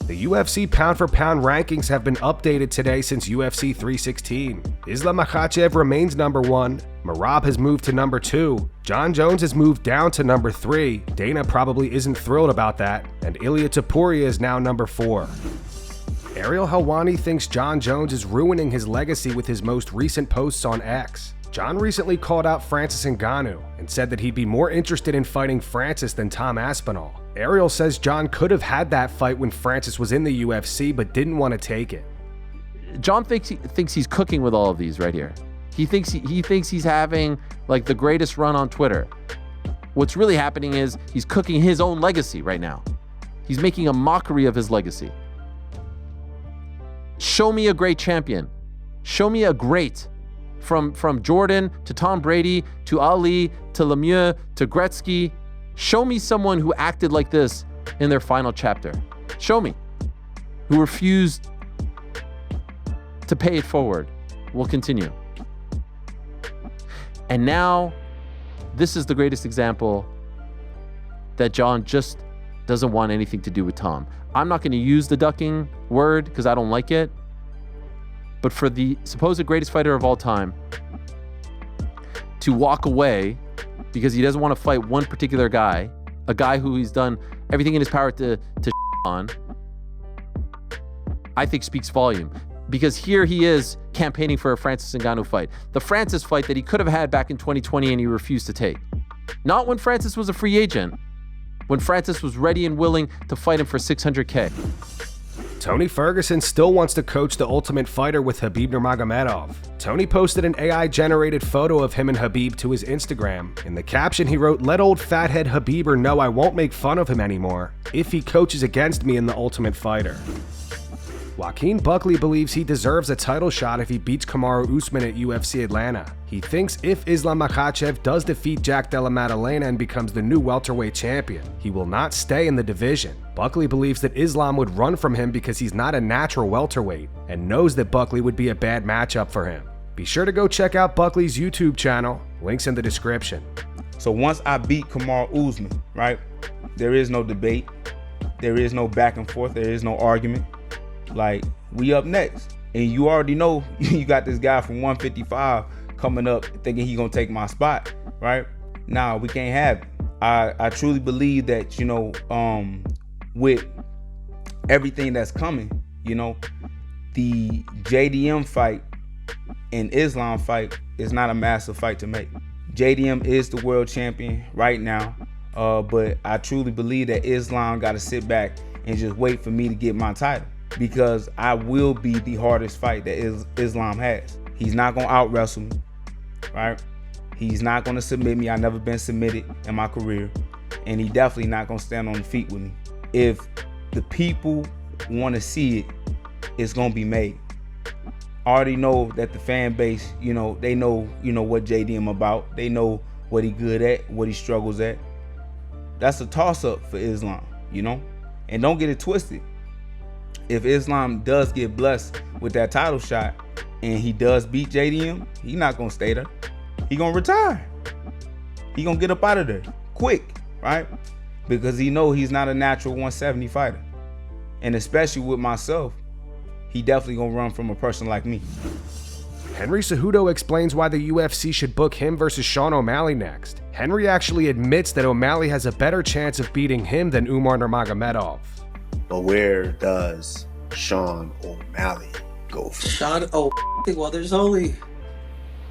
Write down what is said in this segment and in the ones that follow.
The UFC pound-for-pound rankings have been updated today since UFC 316. Islam Makhachev remains number 1, Merab has moved to number 2, Jon Jones has moved down to number 3, Dana probably isn't thrilled about that, and Ilia Topuria is now number 4. Ariel Helwani thinks Jon Jones is ruining his legacy with his most recent posts on X. Jon recently called out Francis Ngannou and said that he'd be more interested in fighting Francis than Tom Aspinall. Ariel says Jon could have had that fight when Francis was in the UFC but didn't want to take it. Jon thinks he's cooking with all of these right here. He thinks he's having like the greatest run on Twitter. What's really happening is he's cooking his own legacy right now. He's making a mockery of his legacy. Show me a great champion. Show me a great. From Jordan to Tom Brady to Ali to Lemieux to Gretzky. Show me someone who acted like this in their final chapter. Show me. Who refused to pay it forward. We'll continue. And now, this is the greatest example that Jon just doesn't want anything to do with Tom. I'm not going to use the ducking word because I don't like it. But for the supposed greatest fighter of all time to walk away because he doesn't want to fight one particular guy, a guy who he's done everything in his power to on, I think speaks volume. Because here he is campaigning for a Francis Ngannou fight. The Francis fight that he could have had back in 2020 and he refused to take. Not when Francis was a free agent, when Francis was ready and willing to fight him for $600K. Tony Ferguson still wants to coach the Ultimate Fighter with Khabib Nurmagomedov. Tony posted an AI-generated photo of him and Khabib to his Instagram. In the caption, he wrote, "Let old fathead Khabib know I won't make fun of him anymore if he coaches against me in the Ultimate Fighter." Joaquin Buckley believes he deserves a title shot if he beats Kamaru Usman at UFC Atlanta. He thinks if Islam Makhachev does defeat Della Maddalena and becomes the new welterweight champion, he will not stay in the division. Buckley believes that Islam would run from him because he's not a natural welterweight and knows that Buckley would be a bad matchup for him. Be sure to go check out Buckley's YouTube channel, links in the description. So once I beat Kamaru Usman, right, there is no debate, there is no back and forth, there is no argument. Like, we up next, and you already know you got this guy from 155 coming up thinking he gonna take my spot, right? Nah, we can't have it. I truly believe that, you know, with everything that's coming, you know, the JDM fight and Islam fight is not a massive fight to make. JDM is the world champion right now, but I truly believe that Islam got to sit back and just wait for me to get my title, because I will be the hardest fight that Islam has. He's not going to out-wrestle me, right? He's not going to submit me. I've never been submitted in my career. And he definitely not going to stand on the feet with me. If the people want to see it, it's going to be made. I already know that the fan base, you know, they know, you know, what JDM about. They know what he good at, what he struggles at. That's a toss-up for Islam, you know? And don't get it twisted. If Islam does get blessed with that title shot and he does beat JDM, he's not gonna stay there. He gonna retire. He gonna get up out of there quick, right? Because he know he's not a natural 170 fighter. And especially with myself, he definitely gonna run from a person like me. Henry Cejudo explains why the UFC should book him versus Sean O'Malley next. Henry actually admits that O'Malley has a better chance of beating him than Umar Nurmagomedov. But where does Sean O'Malley go from? Sean O'Malley, well, there's only...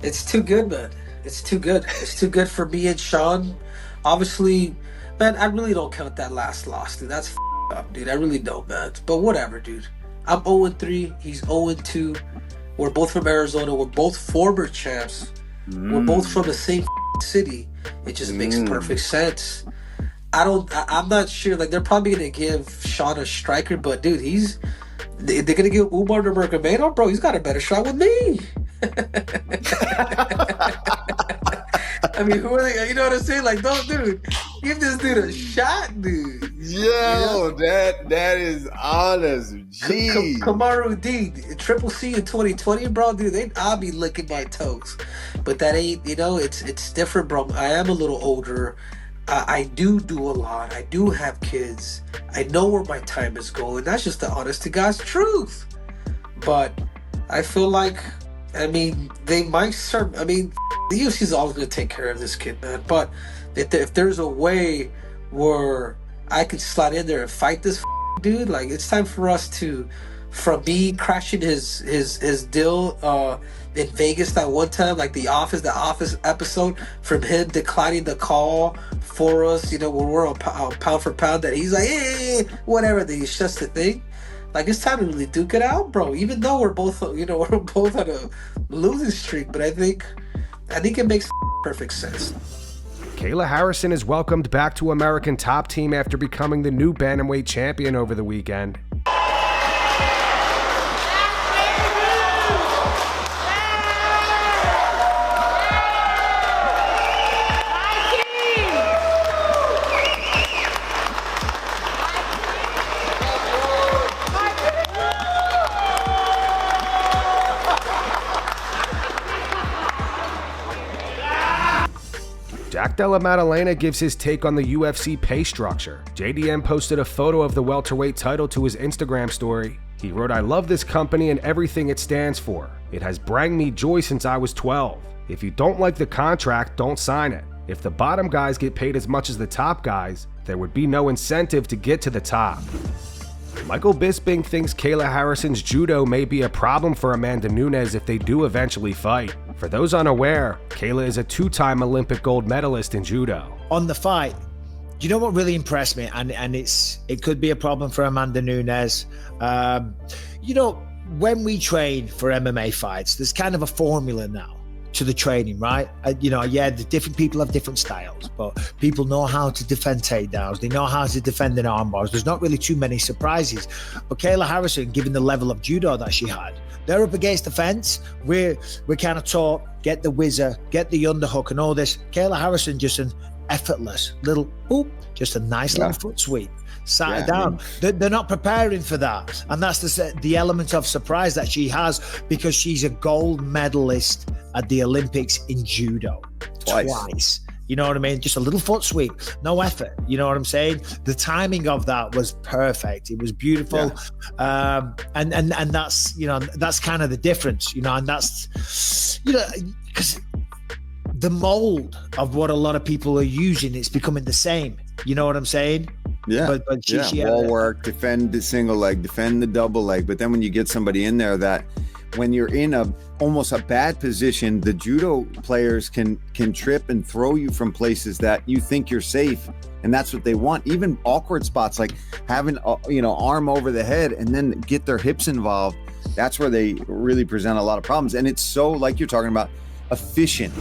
It's too good, man. It's too good. It's too good for me and Sean. Obviously, man, I really don't count that last loss, dude. That's up, dude. I really don't, man. But whatever, dude. I'm 0-3. He's 0-2. We're both from Arizona. We're both former champs. We're both from the same city. It just makes perfect sense. I'm not sure. Like, they're probably gonna give Sean a striker, but dude, they're gonna give Umar Nurmagomedov, bro. He's got a better shot with me. I mean, who are they? You know what I'm saying? Like, don't, dude, give this dude a shot, dude. Yo, you know? that is honest. Jeez. Kamaru D, Triple C in 2020, bro, dude, I'll be licking my toes. But that ain't, you know, it's different, bro. I am a little older. I do a lot. I do have kids. I know where my time is going. That's just the honest to God's truth. But I feel like, I mean, they might serve. I mean, the UFC is always going to take care of this kid, man. But if there's a way where I could slide in there and fight this dude, like, it's time for us to, from me crashing his deal in Vegas that one time, like the office episode, from him declining the call for us, you know, when we're on pound for pound, that he's like, hey, whatever, that he shuts the thing. Like, it's time to really duke it out, bro. Even though we're both, you know, we're both on a losing streak, but I think it makes perfect sense. Kayla Harrison is welcomed back to American Top Team after becoming the new bantamweight champion over the weekend. Della Maddalena gives his take on the UFC pay structure. JDM posted a photo of the welterweight title to his Instagram story. He wrote, "I love this company and everything it stands for. It has brought me joy since I was 12. If you don't like the contract, don't sign it. If the bottom guys get paid as much as the top guys, there would be no incentive to get to the top." Michael Bisping thinks Kayla Harrison's judo may be a problem for Amanda Nunes if they do eventually fight. For those unaware, Kayla is a 2-time Olympic gold medalist in judo. On the fight, you know what really impressed me, and it could be a problem for Amanda Nunes. You know, when we train for MMA fights, there's kind of a formula now to the training, right? You know, yeah, the different people have different styles, but people know how to defend takedowns. They know how to defend an arm bars. There's not really too many surprises. But Kayla Harrison, given the level of judo that she had, they're up against the fence. We're kind of taught, get the whizzer, get the underhook and all this. Kayla Harrison, just an effortless little boop, just a nice little foot sweep. Sat it down. They're not preparing for that. And that's the element of surprise that she has, because she's a gold medalist at the Olympics in judo. Twice. You know what I mean? Just a little foot sweep, no effort. You know what I'm saying? The timing of that was perfect. It was beautiful. Yeah. And that's, you know, that's kind of the difference, you know, and that's, you know, because the mold of what a lot of people are using, it's becoming the same. You know what I'm saying? Yeah. But she wall work, defend the single leg, defend the double leg. But then when you get somebody in there that, when you're in almost a bad position, the judo players can trip and throw you from places that you think you're safe, and that's what they want. Even awkward spots like having arm over the head and then get their hips involved. That's where they really present a lot of problems, and it's so, like you're talking about, efficient.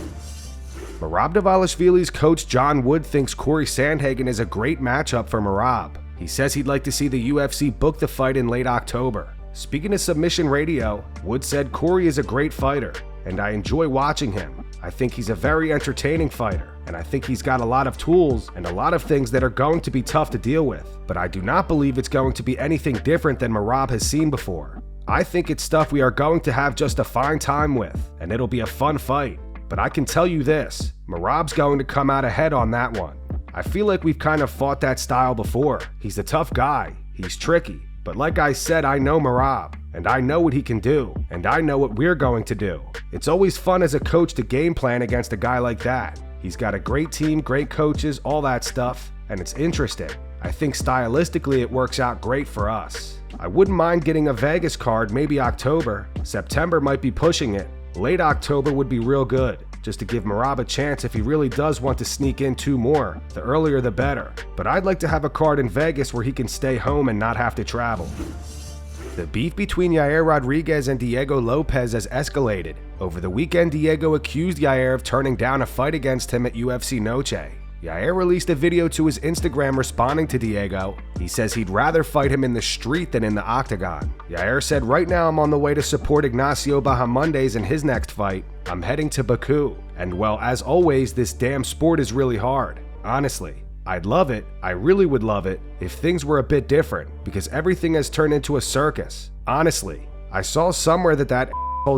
Merab Dvalishvili's coach John Wood thinks Cory Sandhagen is a great matchup for Merab. He says he'd like to see the UFC book the fight in late October. Speaking to Submission Radio, Wood said, "Cory is a great fighter, and I enjoy watching him. I think he's a very entertaining fighter, and I think he's got a lot of tools and a lot of things that are going to be tough to deal with, but I do not believe it's going to be anything different than Merab has seen before. I think it's stuff we are going to have just a fine time with, and it'll be a fun fight. But I can tell you this, Merab's going to come out ahead on that one. I feel like we've kind of fought that style before. He's a tough guy, he's tricky. But like I said, I know Merab, and I know what he can do, and I know what we're going to do. It's always fun as a coach to game plan against a guy like that. He's got a great team, great coaches, all that stuff, and it's interesting. I think stylistically it works out great for us. I wouldn't mind getting a Vegas card, maybe October. September might be pushing it. Late October would be real good, just to give Merab a chance if he really does want to sneak in 2 more. The earlier the better. But I'd like to have a card in Vegas where he can stay home and not have to travel." The beef between Yair Rodriguez and Diego Lopes has escalated. Over the weekend, Diego accused Yair of turning down a fight against him at UFC Noche. Yair released a video to his Instagram responding to Diego. He says he'd rather fight him in the street than in the octagon. Yair said, "Right now I'm on the way to support Ignacio Bahamondes in his next fight. I'm heading to Baku. And well, as always, this damn sport is really hard. Honestly, I'd love it, I really would love it, if things were a bit different, because everything has turned into a circus. Honestly, I saw somewhere that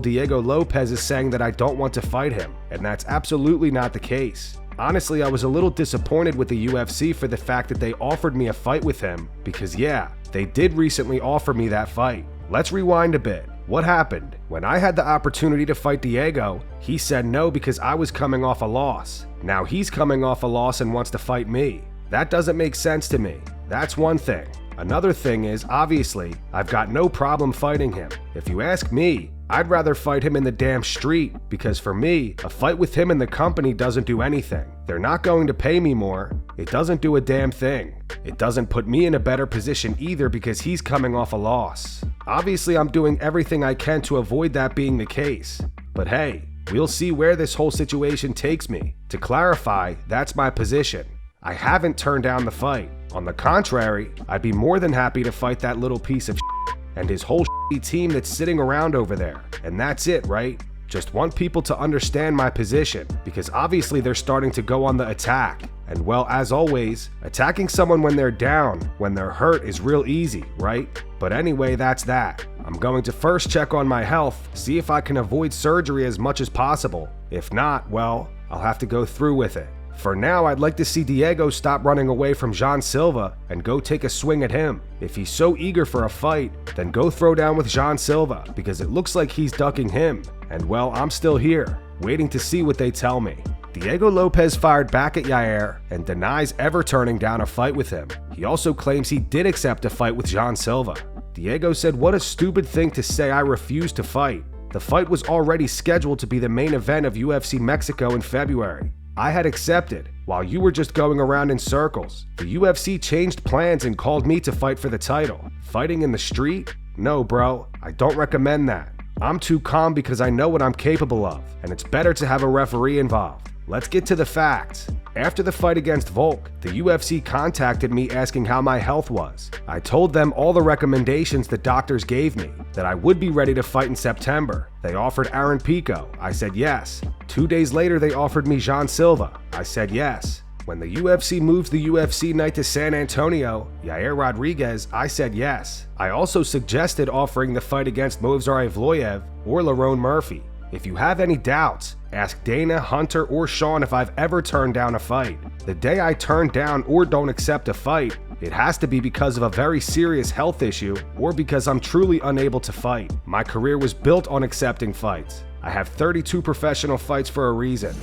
Diego Lopes is saying that I don't want to fight him, and that's absolutely not the case. Honestly, I was a little disappointed with the UFC for the fact that they offered me a fight with him, because yeah, they did recently offer me that fight. Let's rewind a bit. What happened? When I had the opportunity to fight Diego, he said no because I was coming off a loss. Now he's coming off a loss and wants to fight me. That doesn't make sense to me. That's one thing. Another thing is, obviously, I've got no problem fighting him. If you ask me, I'd rather fight him in the damn street, because for me, a fight with him in the company doesn't do anything. They're not going to pay me more. It doesn't do a damn thing. It doesn't put me in a better position either because he's coming off a loss. Obviously, I'm doing everything I can to avoid that being the case. But hey, we'll see where this whole situation takes me. To clarify, that's my position. I haven't turned down the fight. On the contrary, I'd be more than happy to fight that little piece of shit and his whole shitty team that's sitting around over there. And that's it, right? Just want people to understand my position, because obviously they're starting to go on the attack. And well, as always, attacking someone when they're down, when they're hurt is real easy, right? But anyway, that's that. I'm going to first check on my health, see if I can avoid surgery as much as possible. If not, well, I'll have to go through with it. For now, I'd like to see Diego stop running away from Jean Silva and go take a swing at him. If he's so eager for a fight, then go throw down with Jean Silva, because it looks like he's ducking him. And well, I'm still here, waiting to see what they tell me. Diego Lopes fired back at Yair and denies ever turning down a fight with him. He also claims he did accept a fight with Jean Silva. Diego said, "What a stupid thing to say, I refused to fight. The fight was already scheduled to be the main event of UFC Mexico in February. I had accepted, while you were just going around in circles. The UFC changed plans and called me to fight for the title. Fighting in the street? No, bro, I don't recommend that. I'm too calm because I know what I'm capable of, and it's better to have a referee involved. Let's get to the facts. After the fight against Volk, the UFC contacted me asking how my health was. I told them all the recommendations the doctors gave me, that I would be ready to fight in September. They offered Aaron Pico. I said yes. 2 days later, they offered me Jean Silva. I said yes. When the UFC moves the UFC night to San Antonio, Yair Rodriguez, I said yes. I also suggested offering the fight against Movsar Evloev or Lerone Murphy. If you have any doubts, ask Dana, Hunter, or Sean if I've ever turned down a fight. The day I turn down or don't accept a fight, it has to be because of a very serious health issue or because I'm truly unable to fight. My career was built on accepting fights. I have 32 professional fights for a reason."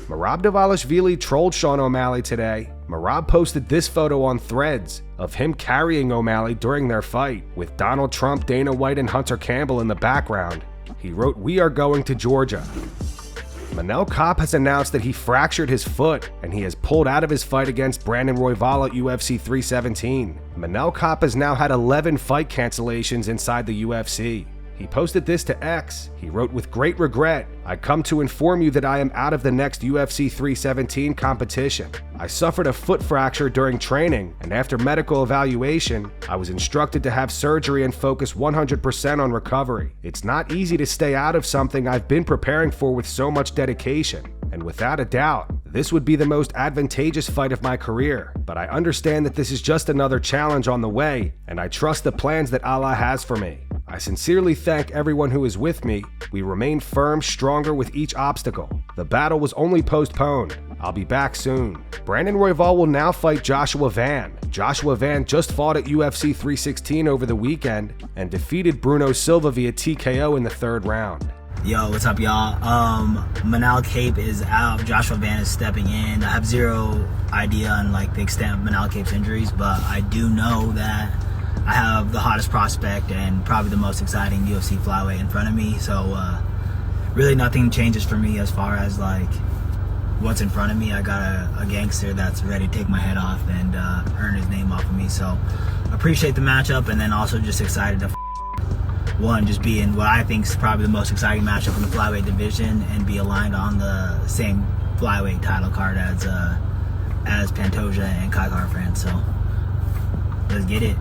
Merab Dvalishvili trolled Sean O'Malley today. Merab posted this photo on Threads of him carrying O'Malley during their fight, with Donald Trump, Dana White, and Hunter Campbell in the background. He wrote, "We are going to Georgia." Manel Kape has announced that he fractured his foot and he has pulled out of his fight against Brandon Royval at UFC 317. Manel Kape has now had 11 fight cancellations inside the UFC. He posted this to X. He wrote, "With great regret, I come to inform you that I am out of the next UFC 317 competition. I suffered a foot fracture during training, and after medical evaluation, I was instructed to have surgery and focus 100% on recovery. It's not easy to stay out of something I've been preparing for with so much dedication. And without a doubt, this would be the most advantageous fight of my career. But I understand that this is just another challenge on the way, and I trust the plans that Allah has for me. I sincerely thank everyone who is with me. We remain firm, stronger with each obstacle. The battle was only postponed. I'll be back soon." Brandon Royval will now fight Joshua Van. Joshua Van just fought at UFC 316 over the weekend and defeated Bruno Silva via TKO in the 3rd round. Yo, what's up, y'all? Manel Kape is out. Joshua Van is stepping in. I have zero idea on the extent of Manel Kape's injuries, but I do know that I have the hottest prospect and probably the most exciting UFC flyweight in front of me. So really nothing changes for me as far as what's in front of me. I got a gangster that's ready to take my head off and earn his name off of me. So appreciate the matchup, and then also just excited to just be in what I think is probably the most exciting matchup in the flyweight division and be aligned on the same flyweight title card as Pantoja and Kai Kara-France. So let's get it.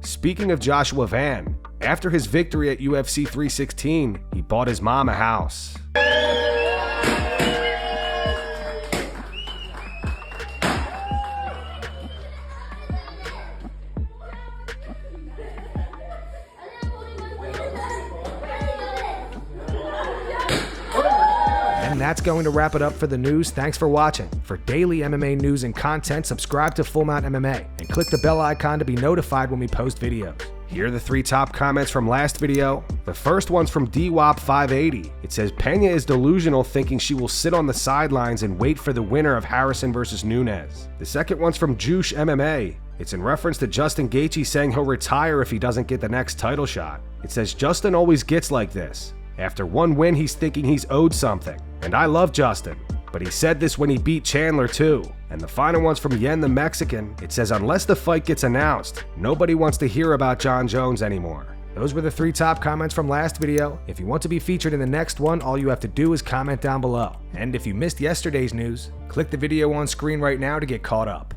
Speaking of Joshua Van, after his victory at UFC 316, he bought his mom a house. that's going to wrap it up for the news. Thanks for watching. For daily MMA news and content, subscribe to Full Mount MMA and click the bell icon to be notified when we post videos. Here are the 3 top comments from last video. The first one's from DWAP580. It says, Pena is delusional thinking she will sit on the sidelines and wait for the winner of Harrison versus Nunes. The second one's from Juice MMA. It's in reference to Justin Gaethje saying he'll retire if he doesn't get the next title shot. It says, Justin always gets like this. After one win, he's thinking he's owed something. And I love Justin, but he said this when he beat Chandler too. And the final one's from Yen the Mexican. It says, unless the fight gets announced, nobody wants to hear about John Jones anymore. Those were the 3 top comments from last video. If you want to be featured in the next one, all you have to do is comment down below. And if you missed yesterday's news, click the video on screen right now to get caught up.